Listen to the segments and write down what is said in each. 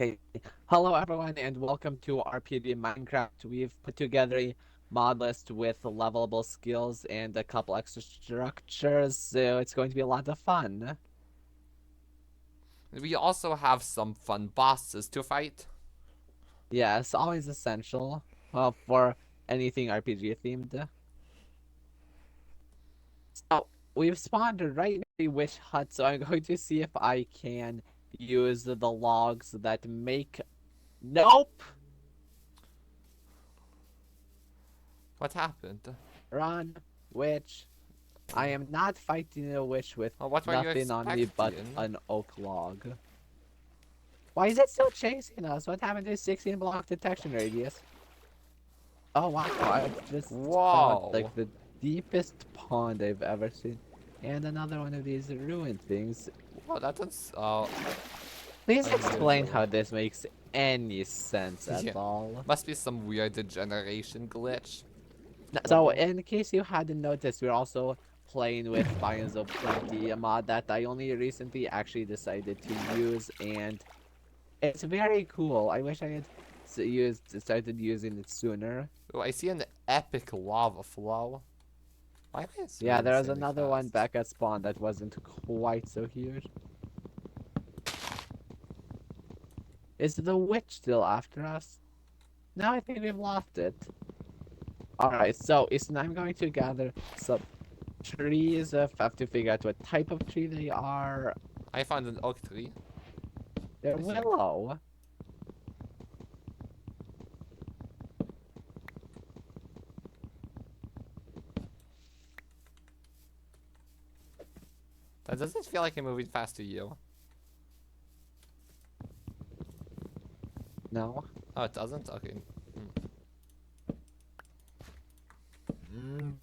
Okay. Hello, everyone, and welcome to RPG Minecraft. We've put together a mod list with levelable skills and a couple extra structures, so it's going to be a lot of fun. We also have some fun bosses to fight. Yes, always essential for anything RPG themed. So, we've spawned right near the witch hut, so I'm going to see if I can use the logs that make. Nope! What happened? Run, witch. I am not fighting a witch with Oh, what were you nothing on me but expecting? an oak log. Why is it still chasing us? What happened to the 16 block detection radius? Oh wow, I've just found Whoa! like the deepest pond I've ever seen. And another one of these ruined things. Well, that's Please explain unusual. how this makes any sense at Yeah, all. must be some weird degeneration glitch. So, in case you hadn't noticed, we're also playing with Biomes of Plenty, a mod that I only recently actually decided to use, and it's very cool. I wish I had started using it sooner. Oh, I see an epic lava flow. Why am I Yeah, swimming there was insanely another one fast? back at spawn that wasn't quite so huge. Is the witch still after us? No, I think we've lost it. Alright, so Ethan, I'm going to gather some trees. Have to figure out what type of tree they are. I found an oak tree, They're I think. willow. That doesn't feel like I'm moving fast to you. No. Oh, it doesn't? Okay. Then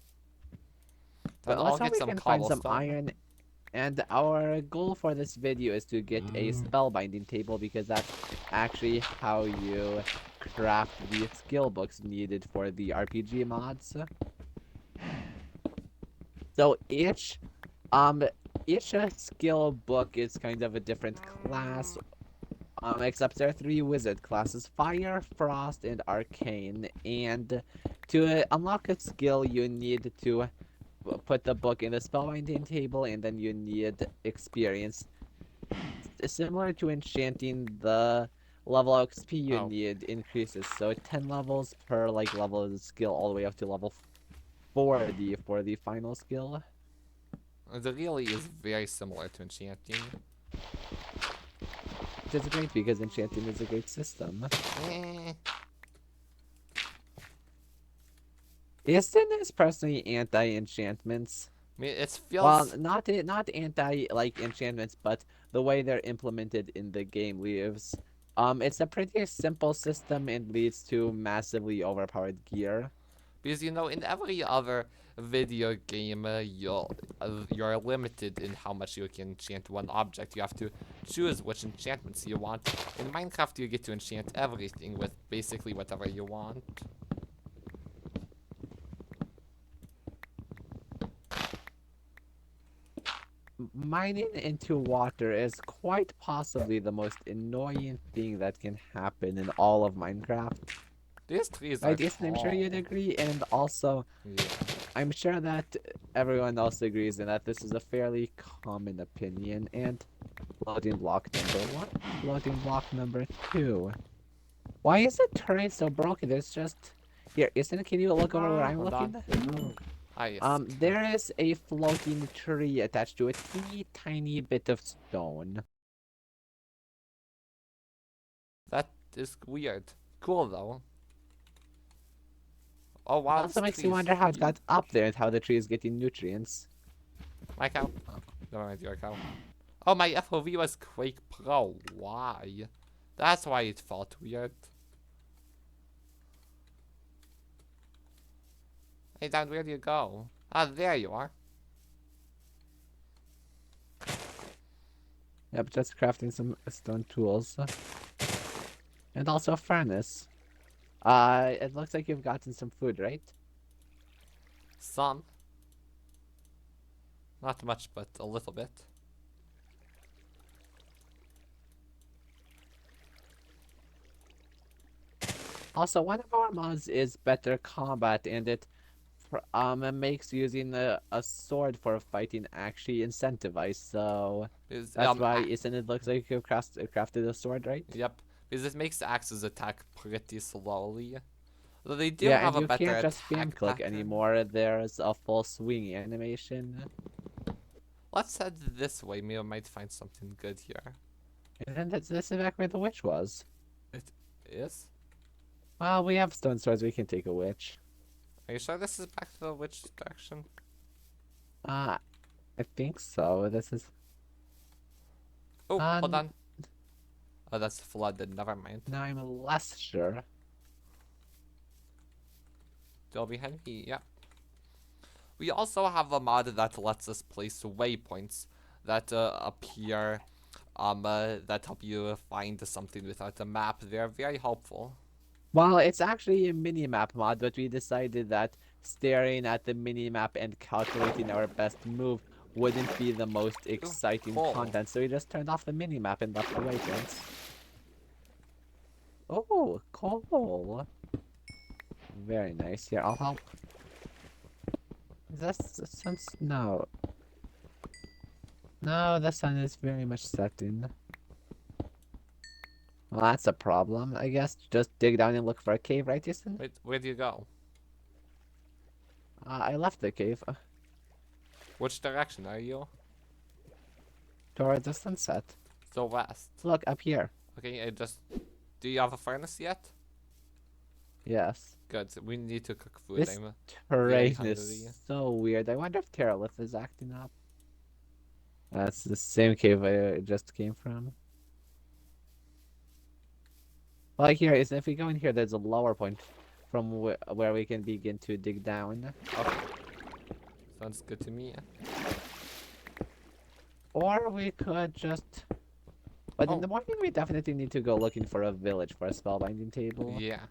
But I'll let's hope get we some can find some cobblestone. iron. And our goal for this video is to get a spellbinding table because that's actually how you craft the skill books needed for the RPG mods. So um each skill book is kind of a different class. Except there are three wizard classes: Fire, Frost, and Arcane. And to unlock a skill, you need to put the book in the spellbinding table, and then you need experience. Similar to enchanting, the level of XP you Oh, need increases. So 10 levels per like level of the skill all the way up to level 40 for the final skill. it really is very similar to enchanting. Which is great because enchanting is a great system. Eh. Isn't is personally anti-enchantments. I mean, it Well, feels. not anti like enchantments, but the way they're implemented in the game leaves. It's a pretty simple system and leads to massively overpowered gear. Because in every other video game, you're limited in how much you can enchant one object. You have to choose which enchantments you want. In Minecraft, you get to enchant everything with basically whatever you want. Mining into water is quite possibly the most annoying thing that can happen in all of Minecraft. These trees are Right, Ethan? I'm sure you'd tall. agree, and also Yeah. I'm sure that everyone else agrees and that this is a fairly common opinion. And loading block number one, loading block number two. Why is the terrain so broken? There's just here, Ethan, can you look over where I'm Hold on. looking? Ah, yes. There is a floating tree attached to a teeny tiny bit of stone. That is weird. Cool, though. Oh, It wow, also this makes tree you is wonder how it huge. got up there and how the tree is getting nutrients. My cow. Never mind, your cow. Oh, my FOV was Quake Pro. Why? That's why it felt weird. Hey, Dan, where do you go? Ah, there you are. Yep, just crafting some stone tools. And also a furnace. It looks like you've gotten some food, right? Some. Not much, but a little bit. Also, one of our mods is better combat, and it makes using a sword for fighting actually incentivized. So Is that's why isn't it looks like you crafted a sword, right? yep, because it makes the axes attack pretty slowly. Though they do Yeah, have and a you better can't just spam attack click pattern. anymore. There's a full swing animation. Let's head this way. Maybe I might find something good here. And then this is back where the witch was. It is? Well, we have stone swords. We can take a witch. Are you sure this is back to the witch direction? Uh, I think so. This is Oh, hold um. on. Oh, that's flooded. Never mind. Now I'm less sure. Still behind me. Yeah. We also have a mod that lets us place waypoints that appear that help you find something without a map. They're very helpful. Well, it's actually a mini-map mod, but we decided that staring at the mini-map and calculating our best move wouldn't be the most Ooh, exciting coal. content, so we just turned off the mini-map and left the waypoints. Oh, coal. Very nice. Here, I'll help. That's some snow. No, the sun is very much setting. Well, that's a problem. I guess just dig down and look for a cave, right, Jason? Wait, where do you go? I left the cave Which direction are you? towards the sunset. The west. Look, up here. Okay, I just. Do you have a furnace yet? Yes. Good. We need to cook food. This I'm very terrain hungry. is so weird. I wonder if Terralith is acting up. That's the same cave I just came from. Well, here is if we go in here, there's a lower point from where we can begin to dig down. Okay. Sounds good to me. Or we could just. But in Oh, the morning, we definitely need to go looking for a village for a spellbinding table. yeah.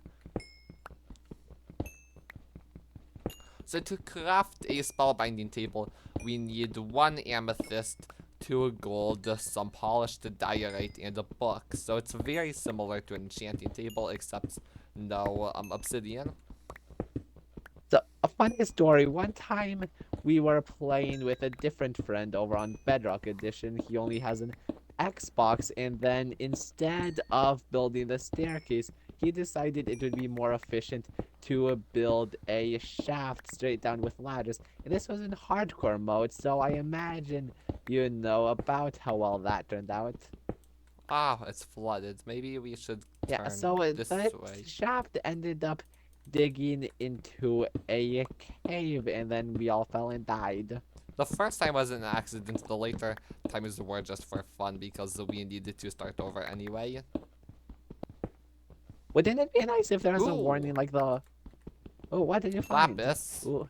So to craft a spellbinding table, we need 1 amethyst, 2 gold, some polished diorite, and a book. So it's very similar to an enchanting table, except no obsidian. So, a funny story. One time, we were playing with a different friend over on Bedrock Edition. He only has an Xbox, and then instead of building the staircase, he decided it would be more efficient to build a shaft straight down with ladders. And this was in hardcore mode, so I imagine you know about how well that turned out. Ah, it's flooded. Maybe we should Yeah, turn so this that way. shaft ended up digging into a cave, and then we all fell and died. The first time was an accident. The later times were just for fun because we needed to start over anyway. Wouldn't it be nice if there was a Ooh, warning like the... Oh, what did you find? lapis. Ooh,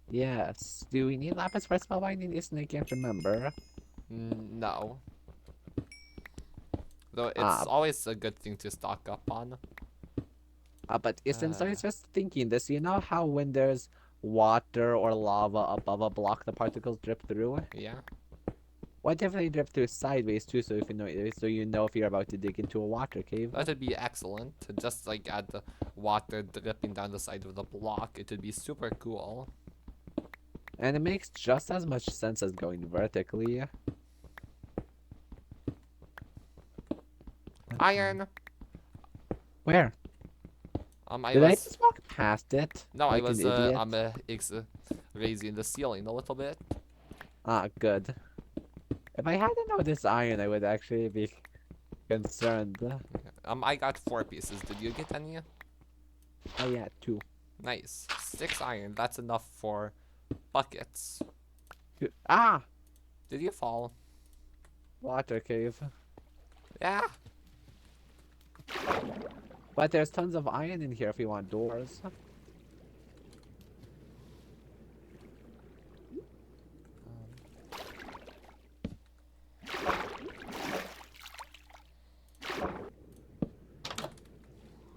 yes. Do we need lapis for spellbinding? Isn't I can't remember. No. Though it's Ah, always a good thing to stock up on. but isn't so I Uh, was just thinking this. You know how when there's water or lava above a block, the particles drip through? yeah. What if they drip through sideways too, so you know if you're about to dig into a water cave? That would be excellent. Just like add the water dripping down the side of the block. It would be super cool. And it makes just as much sense as going vertically. Iron. Where? I Did I was just walk past it no, I like an was idiot? raising the ceiling a little bit. Ah, good. If I hadn't noticed iron, I would actually be concerned. I got 4 pieces. Did you get any? Oh yeah, two. Nice. 6 iron. That's enough for buckets. Ah! Did you fall? Water cave. Yeah. But there's tons of iron in here if you want doors.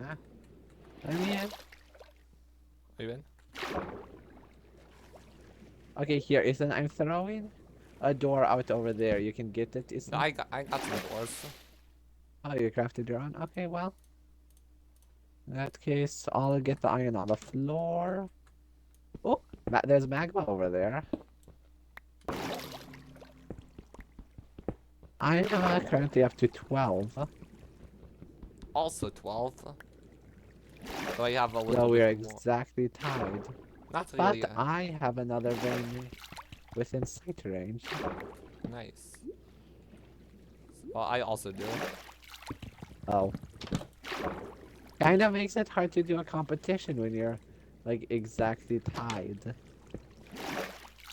Ah, let me in. Are you in? Okay, here, Ethan, I'm throwing a door out over there. You can get it, No, Ethan? I got some doors. Oh, you crafted your own? Okay, well. In that case, I'll get the iron on the floor. Oh, there's magma over there. I'm currently up to 12. Also 12. So I have a So little we're bit more. exactly tied. Not But really. I have another vein within sight range. Nice. Well, I also do. Oh. Kinda makes it hard to do a competition when you're, like, exactly tied.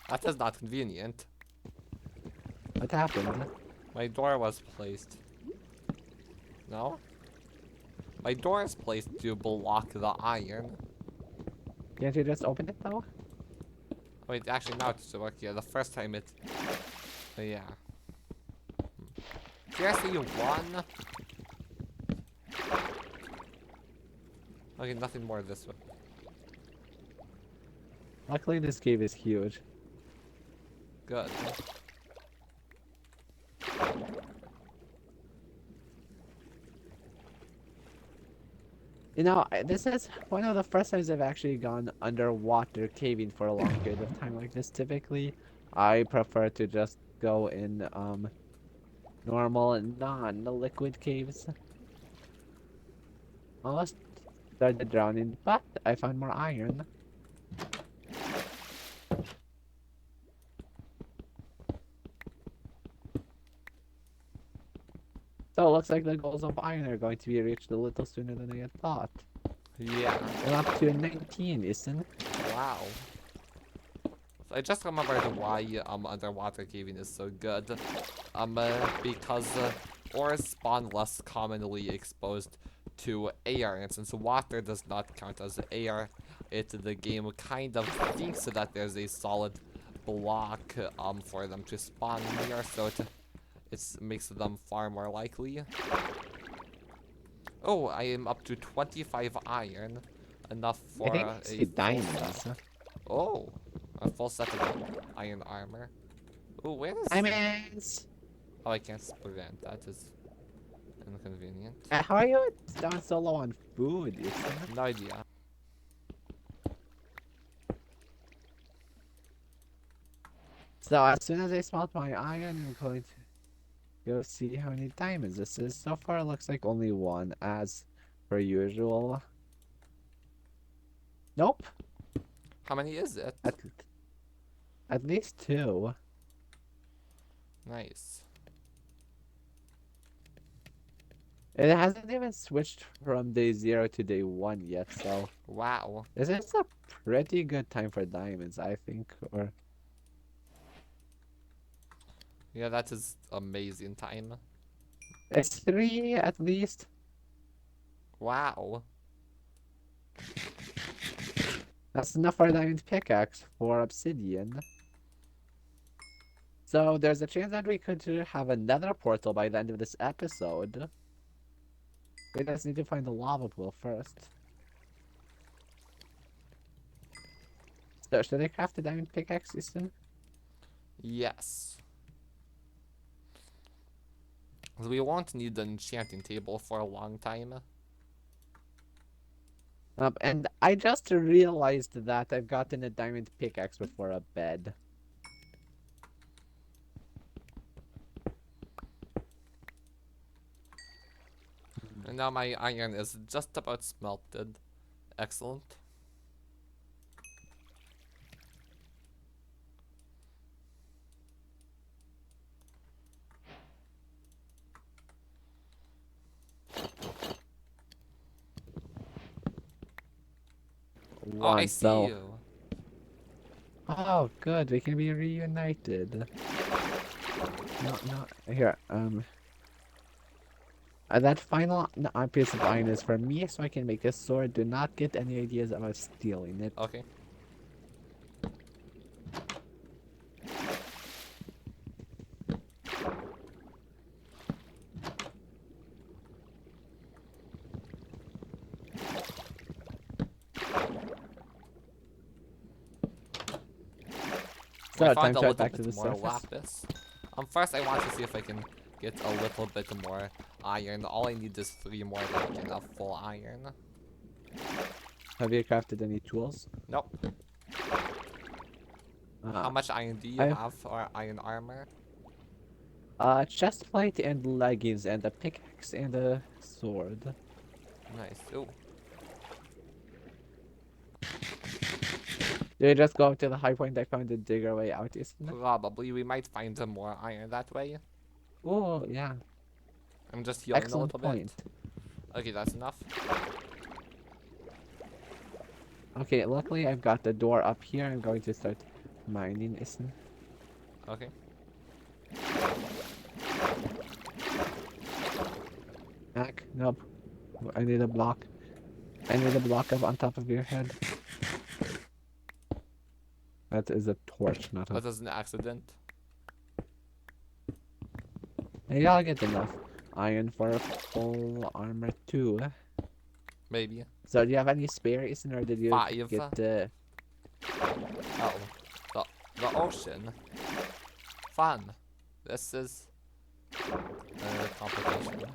That is not convenient. What happened? My door was placed. No? My door is placed to block the iron. Can't you just open it, though? Wait, actually, now it's work. Yeah, the first time it. Yeah. Seriously, you won? Okay, nothing more this way. Luckily, this cave is huge. Good. You know, this is one of the first times I've actually gone underwater caving for a long period of time like this. Typically, I prefer to just go in normal non-liquid caves. Almost started drowning, but I found more iron. So it looks like the goals of iron are going to be reached a little sooner than I had thought. Yeah. I'm up to 19, isn't it? Wow. So I just remembered why underwater caving is so good. Because ores spawn less commonly exposed to air, and since water does not count as air, the game kind of thinks that there's a solid block for them to spawn near, so it makes them far more likely. Oh, I am up to 25 iron, enough I for think I a see full set. diamonds. Oh, a full set of iron armor. Oh, where is? Diamonds! Oh, I can't prevent. That is inconvenient. How are you down so low on food, Ethan? No idea. So as soon as I smelt my iron, I'm going to go see how many diamonds this is. So far, it looks like only one, as per usual. Nope. How many is it? At, at least two. Nice. It hasn't even switched from day 0 to day 1 yet, so Wow. this is a pretty good time for diamonds, I think. Or Yeah, that is amazing time. it's 3 at least. Wow. That's enough for a diamond pickaxe for obsidian. So there's a chance that we could have another portal by the end of this episode. We just need to find the lava pool first. So should I craft a diamond pickaxe, Easton? Yes. We won't need an enchanting table for a long time. And I just realized that I've gotten a diamond pickaxe before a bed. And now my iron is just about smelted. Excellent. Oh, I One, see so. you. Oh, good. We can be reunited. No, no. Here, that final piece of iron is for me, so I can make a sword. Do not get any ideas about stealing it. Okay. I So, time found a to head little back to bit the more surface. lapis. First I want to see if I can get a little bit more iron. All I need is 3 more to get a full iron. Have you crafted any tools? Nope. How Uh, much iron do you I've have, or iron armor? chest plate and leggings and a pickaxe and a sword. Nice. Ooh. Did you just go to the high point I found the digger way out, isn't it? Probably. We might find some more iron that way. Oh, yeah. I'm just healing a Excellent little bit. point. Okay, that's enough. Okay, luckily I've got the door up here. I'm going to start mining, isn't it? Okay. Back? Nope. I need a block. I need a block of on top of your head. That is a torch, not a... That was an accident. Maybe I'll get enough iron for a full armor too. Maybe. So do you have any spare, isn't, or did you 5. get the... Oh. The, the ocean. Fun. This is a complication.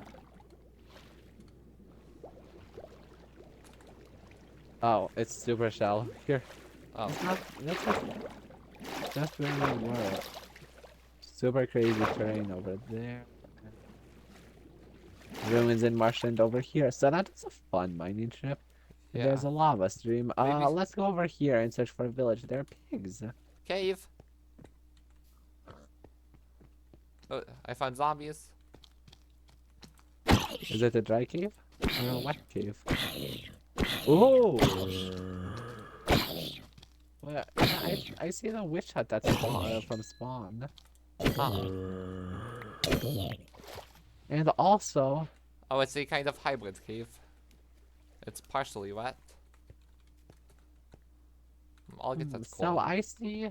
Oh, it's super shallow. Here. Oh. It's not... That's where we were. Super crazy terrain over there. Ruins in marshland over here. So that is a fun mining trip. Yeah. There's a lava stream. Maybe. Let's go over here and search for a village. There are pigs. Cave. Oh, I found zombies. Is it a dry cave or a wet cave? Oh! Well, I see the witch hut that's from spawn. Huh. And also... Oh, it's a kind of hybrid cave. It's partially wet. I'll get that coal. So I see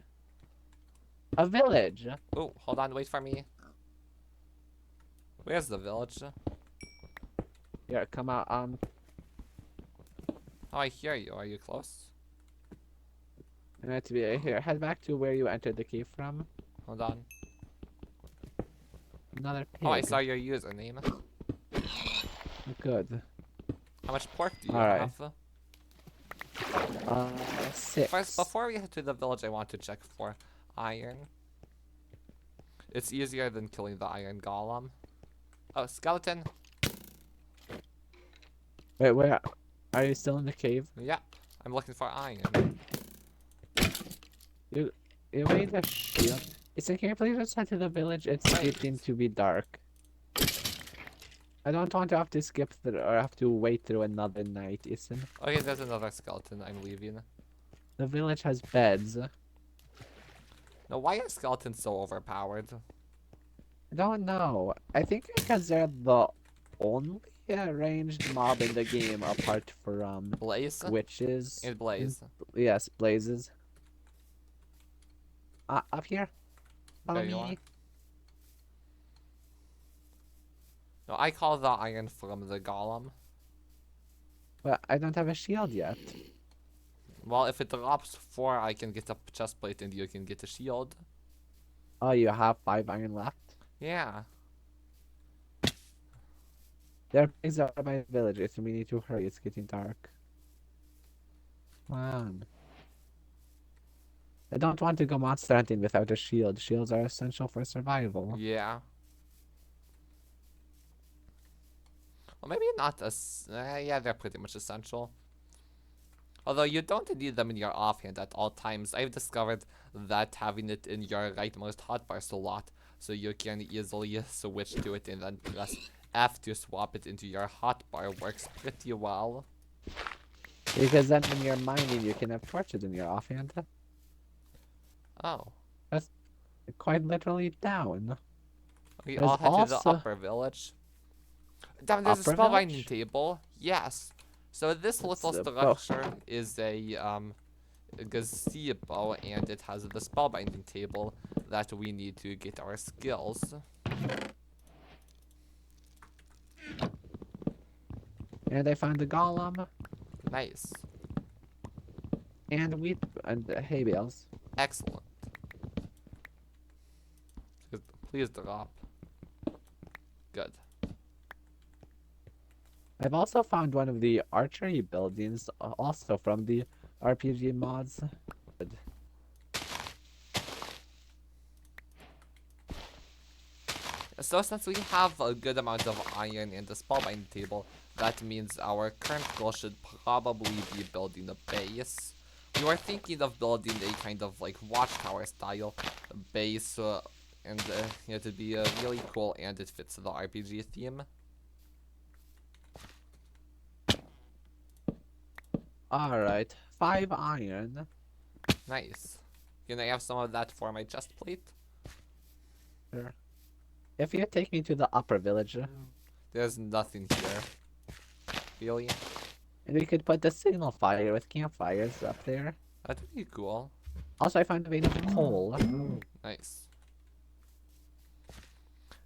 a village. Oh, hold on, wait for me. Where's the village? Here, come out. Oh, I hear you. Are you close? I have to be here. Head back to where you entered the cave from. Hold on. Another pig. Oh, I saw your username. Good. How much pork do you Alright. have? 6. First, before we head to the village, I want to check for iron. It's easier than killing the iron golem. Oh, skeleton. Wait, where? Are you still in the cave? Yeah, I'm looking for iron. You made a shield. It's okay, please just head to the village. It's getting to be dark. I don't want to have to skip through or have to wait through another night, isn't it? Okay, there's another skeleton. I'm leaving. The village has beds. Now, why are skeletons so overpowered? I don't know. I think because they're the only ranged mob in the game apart from Blaze? witches. And Blaze. Yes, blazes. Up here. Follow There you are. me. No, I call the iron from the golem. But I don't have a shield yet. Well, if it drops 4, I can get a chest plate and you can get a shield. Oh, you have 5 iron left? Yeah. There are pigs out of my village, so we need to hurry. It's getting dark. Come on. I don't want to go monster hunting without a shield. Shields are essential for survival. Yeah. Well, maybe not as... yeah, they're pretty much essential. Although you don't need them in your offhand at all times. I've discovered that having it in your rightmost hotbar slot, so you can easily switch to it and then press F to swap it into your hotbar, works pretty well. Because then when you're mining, you can have torches in your offhand. Oh. That's quite literally down. We There's all head to the also- upper village. Damn, there's a Upper spellbinding village? table. Yes. So this little a structure is a gazebo, and it has the spellbinding table that we need to get our skills. And I found the golem Nice. and wheat and hay bales. Excellent. Please drop. Good. I've also found one of the archery buildings, also from the RPG mods. Good. So since we have a good amount of iron in the spellbinding table, that means our current goal should probably be building a base. We were thinking of building a kind of like watchtower style base, and it'd be really cool, and it fits the RPG theme. All right, 5 iron. Nice. Can I have some of that for my chest plate? Sure. If you take me to the upper village, There's nothing here. Really? and we could put the signal fire with campfires up there. That'd be cool. Also, I found a vein of coal. Nice.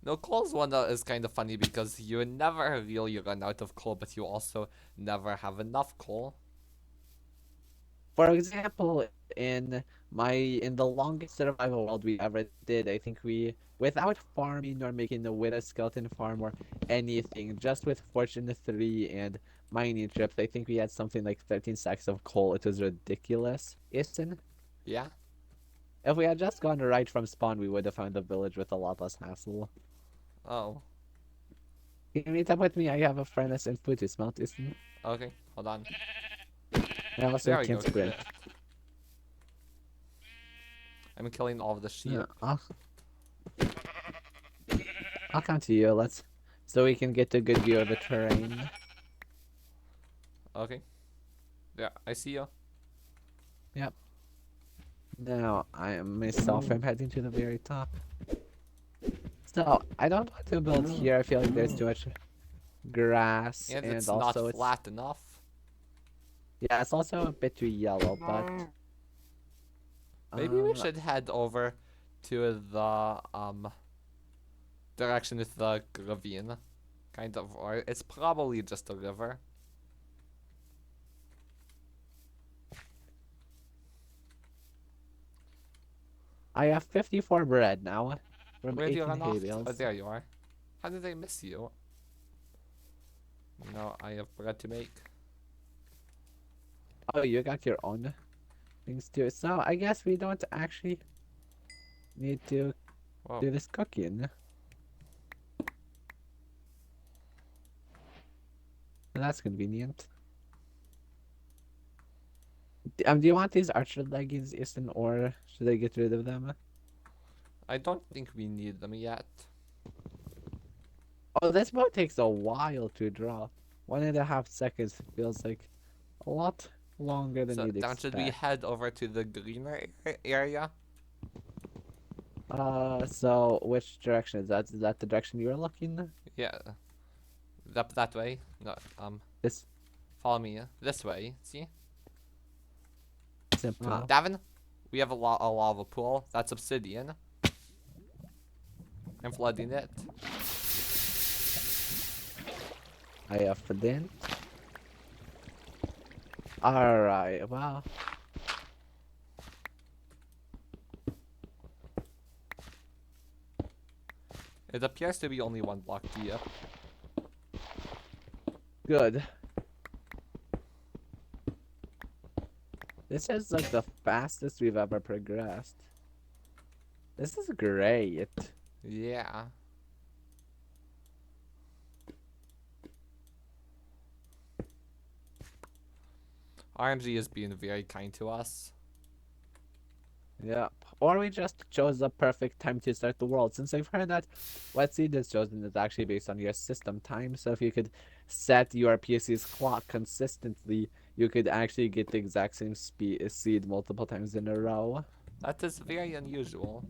No, coal's one that is kind of funny because you never really run out of coal, but you also never have enough coal. For example, in the longest survival world we ever did, I think we, without farming or making the widow skeleton farm or anything, just with Fortune 3 and mining trips, I think we had something like 13 sacks of coal. It was ridiculous. Isn't? Yeah? If we had just gone right from spawn, we would have found the village with a lot less hassle. Oh. Can you meet up with me? I have a furnace and food to smelt, isn't? Okay, hold on. I also There we can't go. sprint. I'm killing all of the sheep. Yeah, I'll come to you. So we can get a good view of the terrain. Okay. Yeah, I see you. Yep. Now I myself am heading to the very top. So I don't want to build here. I feel like there's too much grass, And and it's not also it's flat enough. yeah, it's also a bit too yellow. But Maybe we should head over to the direction with the ravine. Kind of, or it's probably just a river. I have 54 bread now from Where do you 18 run hay off to? Oh, bales. there you are. How did I miss you? No, I have bread to make. Oh, you got your own things too. So I guess we don't actually need to Whoa. do this cooking. That's convenient. Do you want these archer leggings, Easton, or should I get rid of them? I don't think we need them yet. Oh, this boat takes a while to draw. 1.5 seconds feels like a lot longer than So you'd then should we expect. head over to the greener area? So which direction is that? Is that the direction you're looking? Yeah. Up that way. No, This follow me this way. See? simple. Davin, we have a lava pool. That's obsidian. I'm flooding it. I have flint. Alright, well. It appears to be only one block deep. Good. This is like the fastest we've ever progressed. This is great. Yeah. RNG is being very kind to us. Yep. Or we just chose the perfect time to start the world, since I've heard that what seed is chosen is actually based on your system time. So if you could set your PC's clock consistently, you could actually get the exact same seed multiple times in a row. That is very unusual.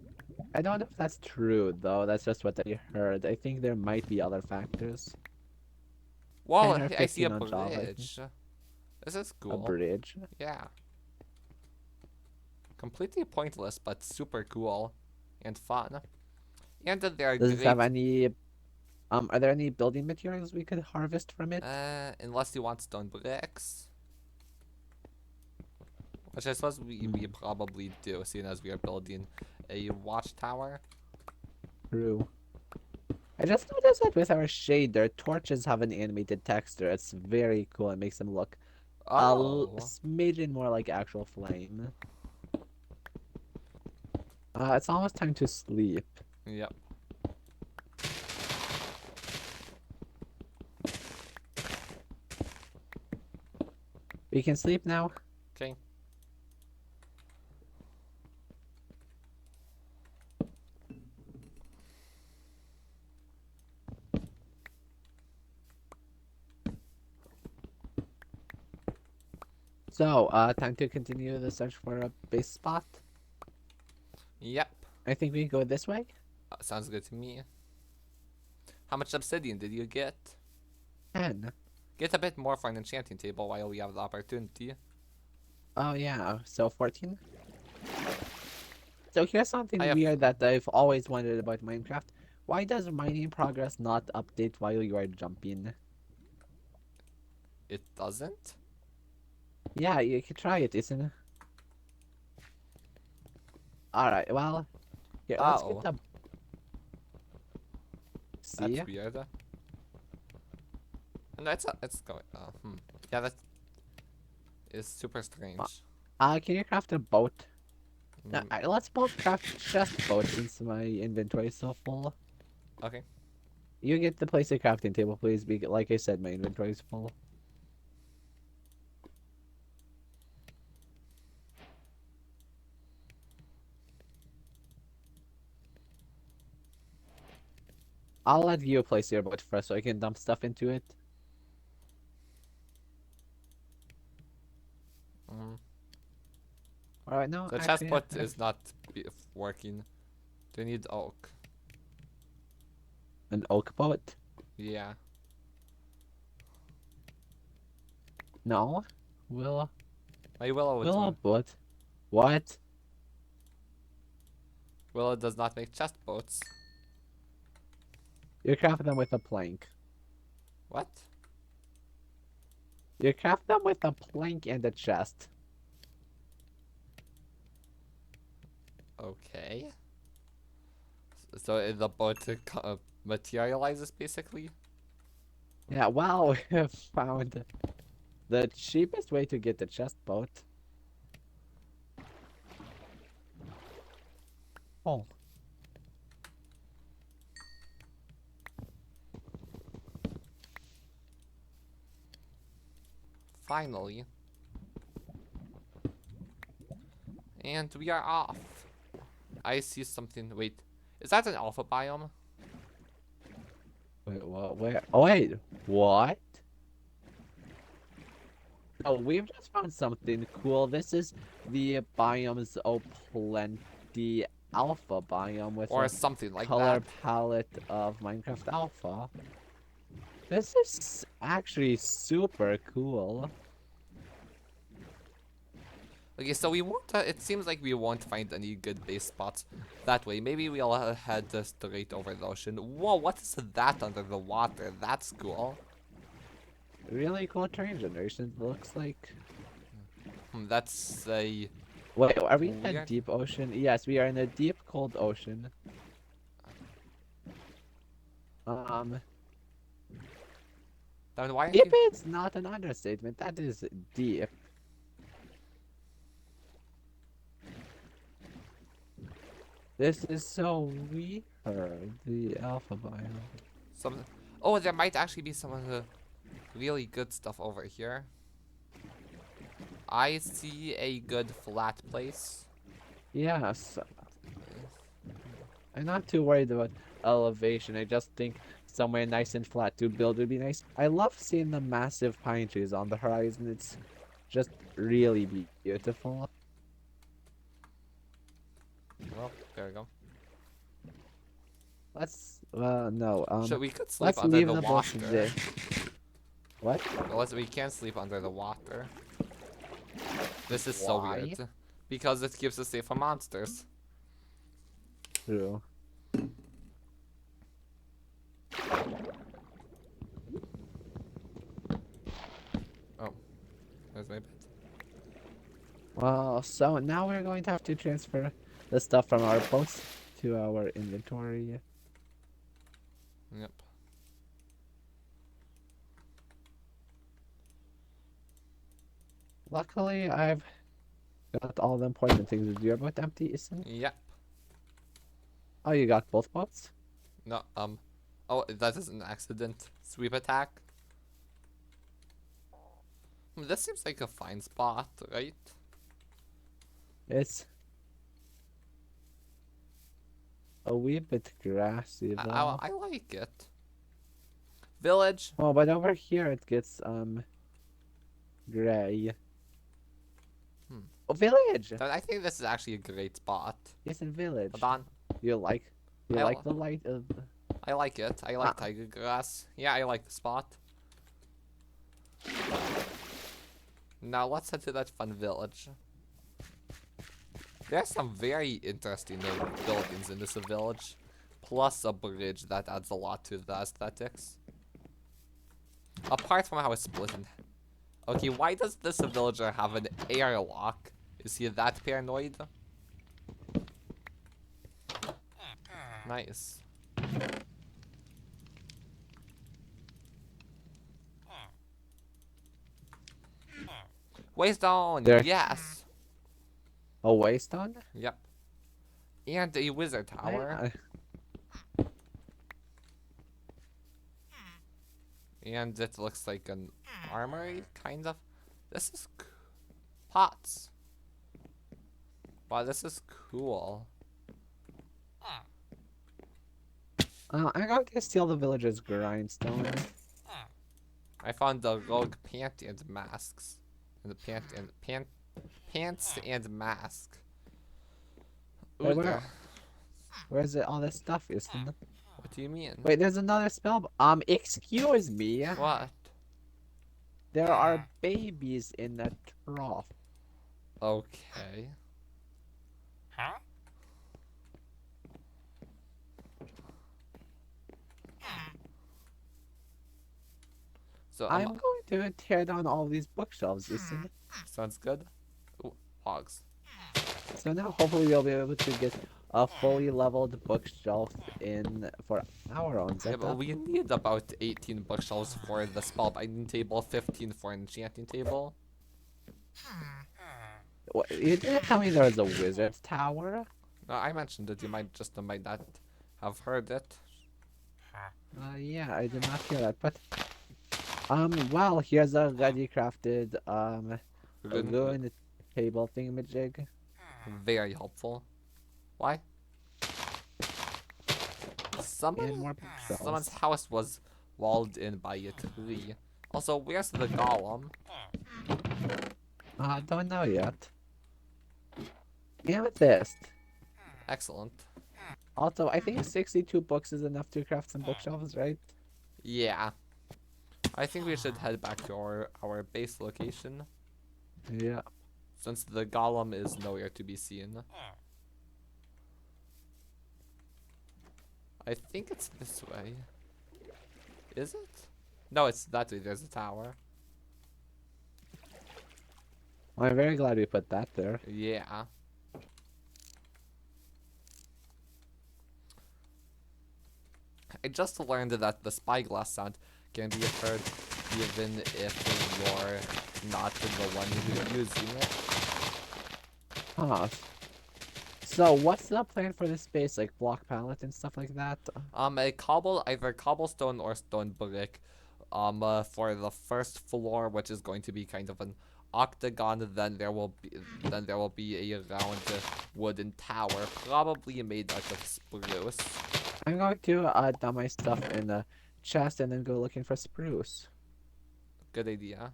I don't know if that's true, though. That's just what I heard. I think there might be other factors. 10 Well, or I see a 15 on Java, I think. bridge. This is A cool. bridge. Yeah. Completely pointless, but super cool and fun. And they are Does it have great. any are there any building materials we could harvest from it? Unless you want stone bricks. Which I suppose we probably do, seeing as we are building a watchtower. True. I just noticed that with our shader, torches have an animated texture. It's very cool. It makes them look a Oh, smidgen more like actual flame. It's almost time to sleep. yep. We can sleep now. Okay. So, time to continue the search for a base spot. Yep. I think we go this way. Sounds good to me. How much obsidian did you get? 10. Get a bit more for an enchanting table while we have the opportunity. Oh yeah, so 14. So here's I something have. weird that I've always wondered about Minecraft. Why does mining progress not update while you are jumping? It doesn't? Yeah, you can try it, isn't it? Alright, well, here, let's get Oh, the... See? that's weird. No, it's going. Yeah, that is super Uh, strange. can you craft a boat? No, Mm, let's both craft chest boat since my inventory is so full. okay. You get the place a crafting table, please. Like I said, my inventory is full. I'll let you place your boat first so I can dump stuff into it. Mm. Alright, no, The actually, yeah, chestplate is not working. Do you need oak? an oak boat. Yeah. No, will My willow willow would. boat. What? Willow does not make chest boats. You craft them with a plank. What? You craft them with a plank and a chest. Okay. So the boat materializes basically. Yeah, well, we have found the cheapest way to get the chest boat. Oh, Finally. And we are off. I see something. Wait, is that an alpha biome? wait, what? Where? Oh, wait, what? Oh, we've just found something cool. This is the biomes oh plenty alpha biome with Or a something like color that? palette of Minecraft Alpha. This is actually super cool. Okay, so we won't. It seems like we won't find any good base spots that way. Maybe we'll head straight over the ocean. Whoa, what is that under the water? That's cool. Really cool terrain generation. Looks like. That's a Wait, are we in a weird. deep ocean? Yes, we are in a deep, cold ocean. Um, Then why aren't deep you? is not an understatement. That is deep. This is so weird. The alpha biome. Some. Oh, there might actually be some of the really good stuff over here. I see a good flat place. Yes, I'm not too worried about elevation. I just think somewhere nice and flat to build would be nice. I love seeing the massive pine trees on the horizon. It's just really beautiful. Well, there we go. Let's no, Should we could sleep let's under leave the the bush water? there. What? Well, we can't sleep under the water. This is so Why? weird. Because it gives us safe from monsters. True. Oh, there's my bed. Well, so now we're going to have to transfer the stuff from our boats to our inventory. Yep. Luckily, I've got all the important things. Is your boat empty, isn't it? Yep. Oh, you got both boats? No, oh, that is an accident. Sweep attack. This seems like a fine spot, right? It's a wee bit grassy though. I like it. Village. Oh, but over here it gets gray. Hmm. Oh, village. I think this is actually a great spot. Yes, in Hold village. on. You like you I, like the light of I like it. I like tiger grass. Yeah, I like the spot. Now let's head to that fun village. There's some very interesting buildings in this village. Plus a bridge that adds a lot to the aesthetics. Apart from how it's split in... Okay, why does this villager have an airlock? Is he that paranoid? Nice. Waystone! there. Yes! A waystone? Yep. And a wizard tower. And it looks like an armory, kind of. This is pots. Wow, this is cool. I'm going to steal the villager's grindstone. I found the rogue pant and masks. And the pants and mask. Wait, Ooh, where's it? All this stuff isn't it? what do you mean? Wait, there's another spell. Excuse me. What? There are babies in that trough. Okay. So I'm going to tear down all these bookshelves, isn't it? sounds good. Ooh, hogs. So now hopefully we'll be able to get a fully leveled bookshelf in for our own Yeah, but setup. we need about 18 bookshelves for the spellbinding table, 15 for an enchanting table. What, you didn't tell me there was a wizard tower? No, I mentioned that you might not have heard it. Yeah, I did not hear that, but well, here's a ready crafted ruin table thingamajig. Very helpful. Why? And more bookshelves. Someone's house was walled in by a tree. Also, where's the golem? Don't know yet. Amethyst. Excellent. Also, I think 62 books is enough to craft some bookshelves, right? Yeah. I think we should head back to our base location. Yeah. Since the golem is nowhere to be seen. I think it's this way. Is it? No, it's that way. There's a tower. Well, I'm very glad we put that there. Yeah. I just learned that the spyglass sound can be heard even if you're not the one who's using it. Huh. So, what's the plan for this space? Like block palette and stuff like that? Either cobblestone or stone brick. For the first floor, which is going to be kind of an octagon, then there will be a round wooden tower, probably made out of spruce. I'm going to dump my stuff in a chest and then go looking for spruce. Good idea.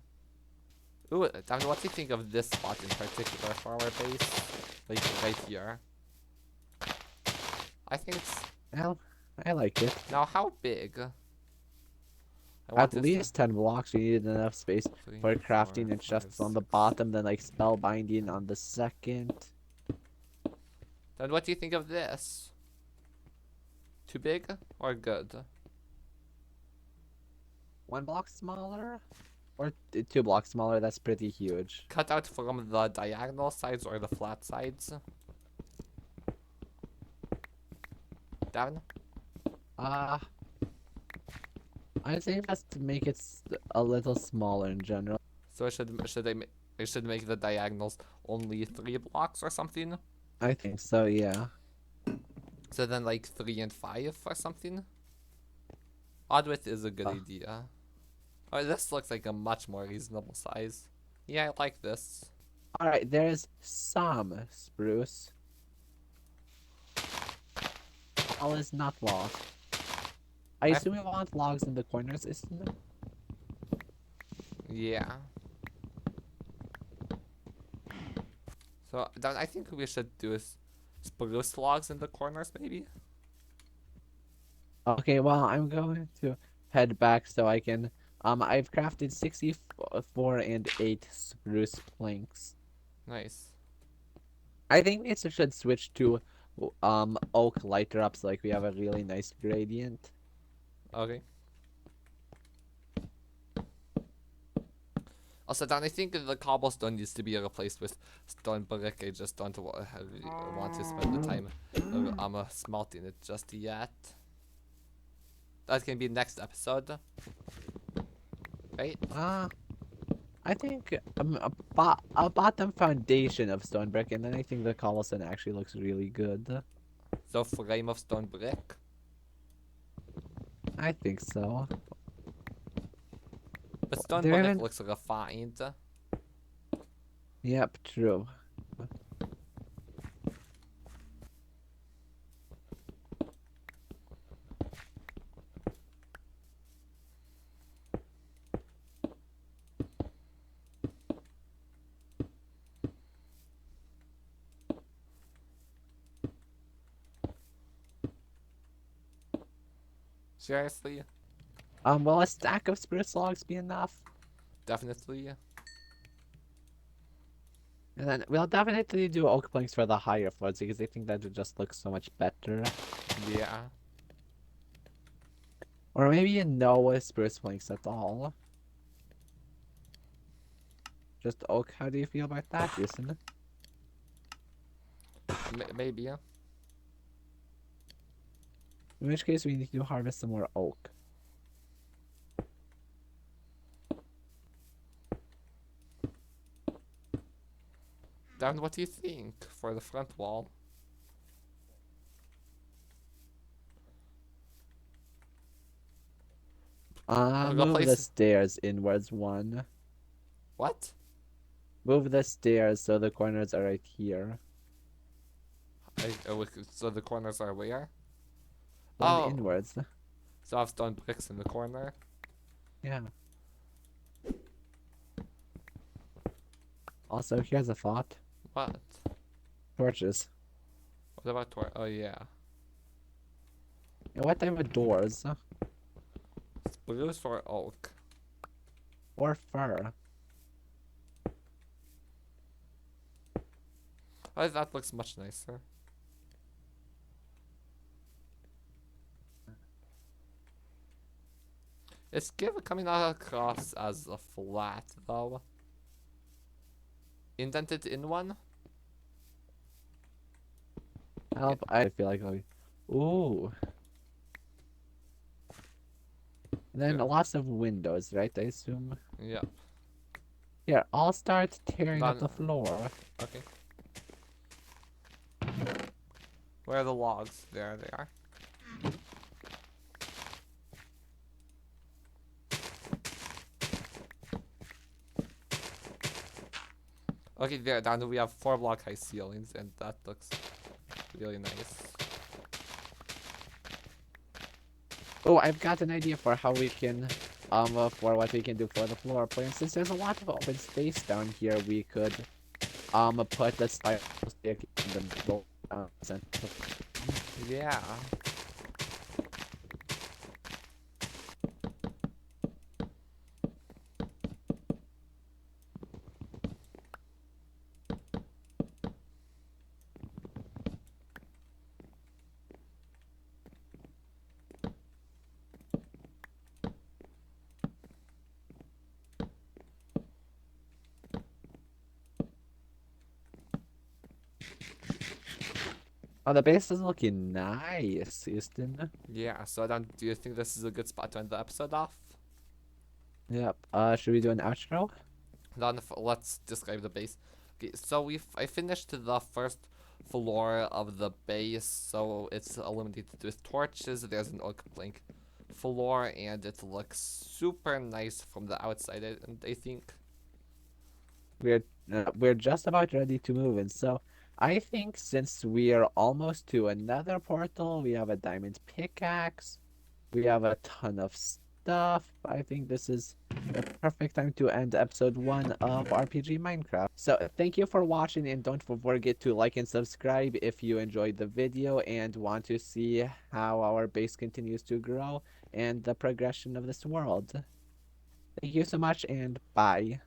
Ooh, Dominic, what do you think of this spot in particular for our base? Like right here. I think it's... Well, I like it. Now, how big? At least 10 blocks. We need enough space for crafting and chests on the bottom, then like spell binding on the second. Then what do you think of this? Too big or good? 1 block smaller? Or 2 blocks smaller, that's pretty huge. Cut out from the diagonal sides or the flat sides? Down? I think just to make it a little smaller in general. So I should make the diagonals only 3 blocks or something. I think so, yeah. So then like 3 and 5 or something. Odd width is a good Uh, idea. Oh, this looks like a much more reasonable size. Yeah, I like this. all right, there's some spruce. All is not lost. I I assume we want logs in the corners, isn't it? yeah. So then I think we should do spruce logs in the corners, maybe. Okay, well, I'm going to head back so I can. I've crafted 64 and 8 spruce planks. Nice. I think we should switch to oak lighter up so like we have a really nice gradient. Okay. Also, then I think the cobblestone needs to be replaced with stone brick. I just don't want to spend the time smelting it just yet. That can be next episode, right? Uh, I think a bottom foundation of stone brick, and then I think the cobblestone actually looks really good. So frame of stone brick. I think so. But stone There brick even. looks refined. Yep, true. Seriously? Will a stack of spruce logs be enough? Definitely. And then we'll definitely do oak planks for the higher floors because I think that would just look so much better. Yeah. Or maybe no spruce planks at all. Just oak. How do you feel about that, Jason? Maybe. In which case, we need to harvest some more oak. Dan, what do you think for the front wall? Move the Replace. stairs inwards one. What? Move the stairs so the corners are right here. So the corners are where? One Oh, inwards. so I have stone bricks in the corner. Yeah. Also, here's a thought. What? Torches. What about oh yeah. And what type of doors? Spruce or oak? Or fur? Oh, that looks much nicer. Is give coming across as a flat though? Indented in one? Help, I feel like ooh. And then Yeah. lots of windows, right? I assume. Yeah. Here, I'll start tearing up Done. the floor. Okay. Where are the logs? There they are. Okay, there. Down we have 4 block high ceilings, and that looks really nice. Oh, I've got an idea for how we can, for what we can do for the floor. For instance, there's a lot of open space down here. We could, put the spiral staircase in the middle, center. Yeah. Oh, the base is looking nice, Houston. Yeah, so then do you think this is a good spot to end the episode off? Yep. Should we do an outro? Then let's describe the base. Okay, so I finished the first floor of the base, so it's illuminated with torches. There's an oak plank floor, and it looks super nice from the outside. And I think, We're we're just about ready to move in. So I think since we are almost to another portal, we have a diamond pickaxe. We have a ton of stuff. I think this is the perfect time to end episode 1 of RPG Minecraft. So thank you for watching and don't forget to like and subscribe if you enjoyed the video and want to see how our base continues to grow and the progression of this world. Thank you so much and bye.